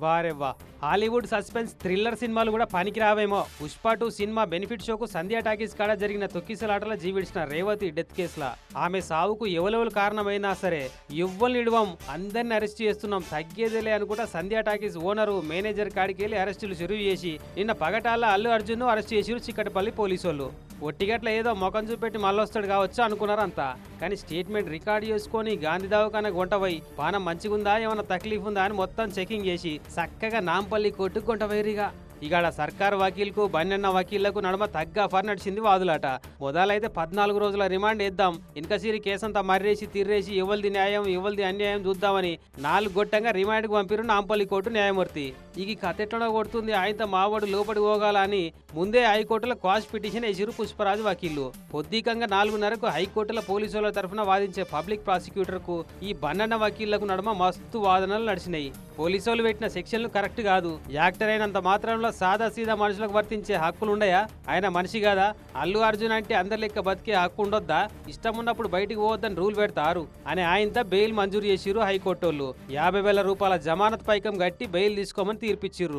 వారెవ్వా, Hollywood suspense thriller సినిమాలు కూడా పనికిరావేమో. Pushpa 2 cinema benefit షోకు సంధ్యా talkies కాడ జరిగిన తొక్కిసలాటలో జీవిడిచిన రేవతి డెత్ కేసులా ఆమె సావుకు ఎవరెవరు కారణమైనా సరే ఎవ్వరిని ఇడవం, అందరిని అరెస్ట్ చేస్తున్నాం, తగ్గేదేలే అనుకుంటా సంధ్యా టాకీస్ ఓనరు మేనేజర్ కాడికెళ్ళి అరెస్టులు షురువు చేసి నిన్న పగటాల అల్లు అర్జున్ అరెస్ట్ చేసిరు చిక్కటపల్లి పోలీసోళ్ళు. ఒట్టిగట్ల ఏదో ముఖం చూపెట్టి మళ్ళొస్తాడు కావచ్చు అనుకున్నారంతా. కానీ స్టేట్మెంట్ రికార్డు చేసుకొని గాంధీ దవాఖానకు వంటవై పానం మంచిగుందా ఏమన్నా తక్లీఫ్ ఉందా అని మొత్తం చెకింగ్ చేసి చక్కగా నాంపల్లి కొట్టుకు కొంటవైరిగా. ఇగాడ సర్కారు వకీల్కు బన్నెన్న వకీళ్లకు నడమ తగ్గ ఆఫర్ నడిచింది వాదులాట. మొదలైతే 14 రోజుల రిమాండ్ ఇద్దాం, ఇన్కసీరి కేసంతా మర్రేసి తిర్రేసి ఎవరిది న్యాయం ఎవరిది అన్యాయం చూద్దామని 4 గొట్టంగా రిమాండ్కు పంపిరు నాంపల్లి కోర్టు న్యాయమూర్తి. ఈ కథ ఎట్లా కొడుతుంది, ఆయనతో మావాడు లోపడి పోగాలని ముందే హైకోర్టులో క్వాష్ పిటిషన్ వేసిరు పుష్పరాజు వకీళ్లు. పొద్దికంగా 4:30కు హైకోర్టులో పోలీసుల తరఫున వాదించే పబ్లిక్ ప్రాసిక్యూటర్కు ఈ బన్నెన్న వకీళ్లకు నడమ మస్తు వాదనలు నడిచినాయి. పోలీసులు పెట్టిన సెక్షన్లు కరెక్ట్ కాదు, యాక్టర్ అయినంత మాత్రంలో సాదా సీదా మనుషులకు వర్తించే హక్కులు ఉండయా, ఆయన మనిషి కాదా, అల్లు అర్జున్ అంటే అందరి లెక్క బతికే హక్కు ఉండొద్దా, ఇష్టం ఉన్నప్పుడు బయటికి పోవద్దని రూల్ పెడతారు అని ఆయనతో బెయిల్ మంజూరు చేసిరు హైకోర్టు వాళ్ళు. 50,000 రూపాయల జమానత్ పైకం కట్టి బెయిల్ తీసుకోమని తీర్పిచ్చిర్రు.